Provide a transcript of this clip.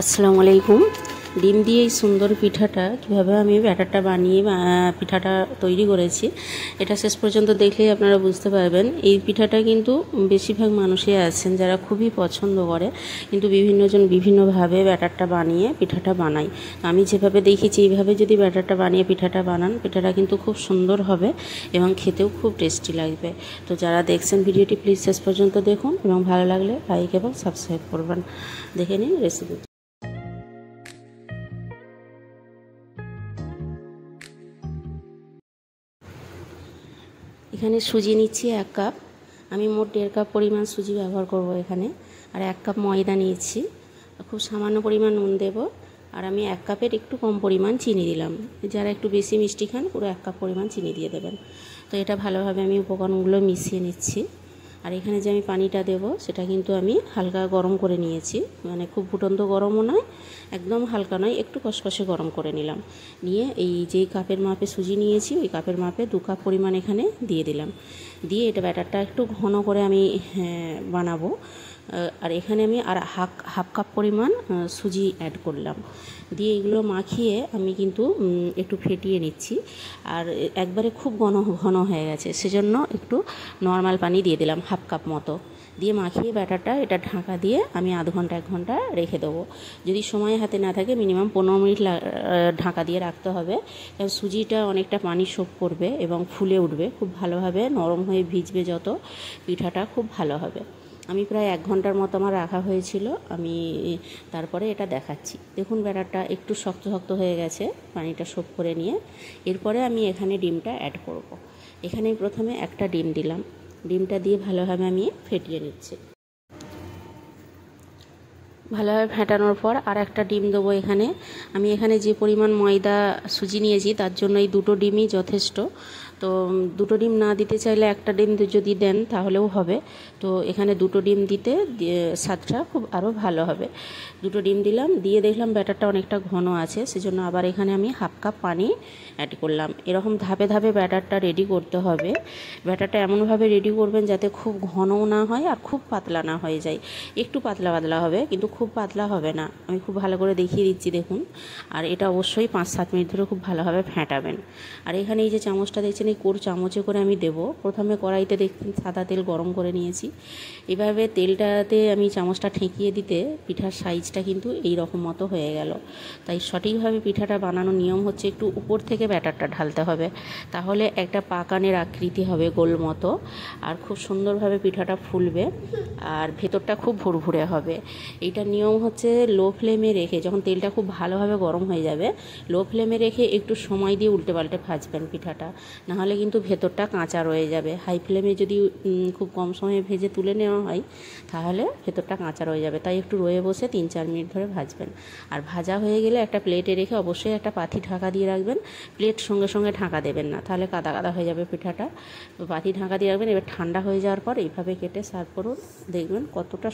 আসসালামু আলাইকুম। ডিম দিয়ে এই সুন্দর পিঠাটা কীভাবে আমি ব্যাটারটা বানিয়ে পিঠাটা তৈরি করেছি, এটা শেষ পর্যন্ত দেখলেই আপনারা বুঝতে পারবেন। এই পিঠাটা কিন্তু বেশিরভাগ মানুষই আছেন যারা খুবই পছন্দ করে, কিন্তু বিভিন্নজন বিভিন্নভাবে ব্যাটারটা বানিয়ে পিঠাটা বানায়। আমি যেভাবে দেখেছি এইভাবে যদি ব্যাটারটা বানিয়ে পিঠাটা বানান, পিঠাটা কিন্তু খুব সুন্দর হবে এবং খেতেও খুব টেস্টি লাগবে। তো যারা দেখছেন ভিডিওটি প্লিজ শেষ পর্যন্ত দেখুন এবং ভালো লাগলে লাইক এবং সাবস্ক্রাইব করবেন। দেখে নিন রেসিপি। এখানে সুজি নিচ্ছি 1 কাপ। আমি মোট 1.5 কাপ পরিমাণ সুজি ব্যবহার করব এখানে। আর 1 কাপ ময়দা নিয়েছি, খুব সামান্য পরিমাণ নুন দেব। আর আমি 1 কাপের একটু কম পরিমাণ চিনি দিলাম। যারা একটু বেশি মিষ্টি খান পুরো 1 কাপ পরিমাণ চিনি দিয়ে দেবেন। তো এটা ভালোভাবে আমি উপকরণগুলো মিশিয়ে নিচ্ছি। আর এখানে যে আমি পানিটা দেব সেটা কিন্তু আমি হালকা গরম করে নিয়েছি, মানে খুব ফুটন্ত গরমও নয়, একদম হালকা নয়, একটু কষকষে গরম করে নিলাম। নিয়ে এই যে কাপের মাপে সুজি নিয়েছি ওই কাপের মাপে 2 কাপ পরিমাণ এখানে দিয়ে দিলাম। দিয়ে এটা ব্যাটারটা একটু ঘন করে আমি বানাবো। আর এখানে আমি আর হাফ কাপ পরিমাণ সুজি অ্যাড করলাম। দিয়ে এগুলো মাখিয়ে আমি কিন্তু একটু ফেটিয়ে নিচ্ছি। আর একবারে খুব ঘন হয়ে গেছে, সেজন্য একটু নর্মাল পানি দিয়ে দিলাম হাফ কাপ মতো। দিয়ে মাখিয়ে ব্যাটারটা এটা ঢাকা দিয়ে আমি আধ ঘন্টা 1 ঘন্টা রেখে দেবো। যদি সময় হাতে না থাকে মিনিমাম 15 মিনিট ঢাকা দিয়ে রাখতে হবে, কারণ সুজিটা অনেকটা পানি শোপ করবে এবং ফুলে উঠবে খুব ভালোভাবে, নরম হয়ে ভিজবে যত, পিঠাটা খুব ভালো হবে। আমি প্রায় 1 ঘন্টার মতো আমার রাখা হয়েছিল। আমি তারপরে এটা দেখাচ্ছি। দেখুন ব্যাটারটা একটু শক্ত শক্ত হয়ে গেছে পানিটা শোপ করে নিয়ে। এরপরে আমি এখানে ডিমটা অ্যাড করব। এখানে প্রথমে একটা ডিম দিলাম। ডিমটা দিয়ে ভালোভাবে আমি ফেটিয়ে নিচ্ছি। ভালোভাবে ফেটানোর পর আর একটা ডিম দেবো এখানে। আমি এখানে যে পরিমাণ ময়দা সুজি নিয়েছি তার জন্য এই 2টো ডিমই যথেষ্ট। তো 2টো ডিম না দিতে চাইলে একটা ডিম যদি দেন তাহলেও হবে। তো এখানে 2টো ডিম দিতে স্বাদটা খুব আরও ভালো হবে। 2টো ডিম দিলাম, দিয়ে দেখলাম ব্যাটারটা অনেকটা ঘন আছে, সেজন্য আবার এখানে আমি হাফ কাপ পানি অ্যাড করলাম। এরকম ধাপে ধাপে ব্যাটারটা রেডি করতে হবে। ব্যাটারটা এমনভাবে রেডি করবেন যাতে খুব ঘনও না হয় আর খুব পাতলা না হয়ে যায়। একটু পাতলা পাতলা হবে, কিন্তু খুব পাতলা হবে না। আমি খুব ভালো করে দেখিয়ে দিচ্ছি দেখুন। আর এটা অবশ্যই 5-7 মিনিট ধরে খুব ভালোভাবে ফেটাবেন। আর এখানে এই যে চামচটা দেখছেন, এই কোর চামচে করে আমি দেব। প্রথমে কড়াইতে দেখছেন সাদা তেল গরম করে নিয়েছি। এভাবে তেলটাতে আমি চামচটা ঠেকিয়ে দিতে পিঠার সাইজটা কিন্তু এই রকম মতো হয়ে গেল। তাই সঠিকভাবে পিঠাটা বানানোর নিয়ম হচ্ছে একটু উপর থেকে ব্যাটারটা ঢালতে হবে, তাহলে একটা পাকানের আকৃতি হবে গোল মতো, আর খুব সুন্দরভাবে পিঠাটা ফুলবে আর ভেতরটা খুব ভুরভুরে হবে। এইটার নিয়ম হচ্ছে লো ফ্লেমে রেখে, যখন তেলটা খুব ভালোভাবে গরম হয়ে যাবে লো ফ্লেমে রেখে একটু সময় দিয়ে উল্টে পাল্টে ভাজবেন পিঠাটা, নাহলে কিন্তু ভেতরটা কাঁচা রয়ে যাবে। হাই ফ্লেমে যদি খুব কম সময়ে ভেজে তুলে নেওয়া হয় তাহলে ভেতরটা কাঁচা রয়ে যাবে। তাই একটু রয়ে বসে 3-4 মিনিট ধরে ভাজবেন। আর ভাজা হয়ে গেলে একটা প্লেটে রেখে অবশ্যই একটা পাতি ঢাকা দিয়ে রাখবেন। প্লেট সঙ্গে সঙ্গে ঢাকা দেবেন না, তাহলে কাদা কাদা হয়ে যাবে পিঠাটা। তো পাতি ঢাকা দিয়ে রাখবেন। এবার ঠান্ডা হয়ে যাওয়ার পর এইভাবে কেটে সার্ভ করুন, দেখবেন কতটা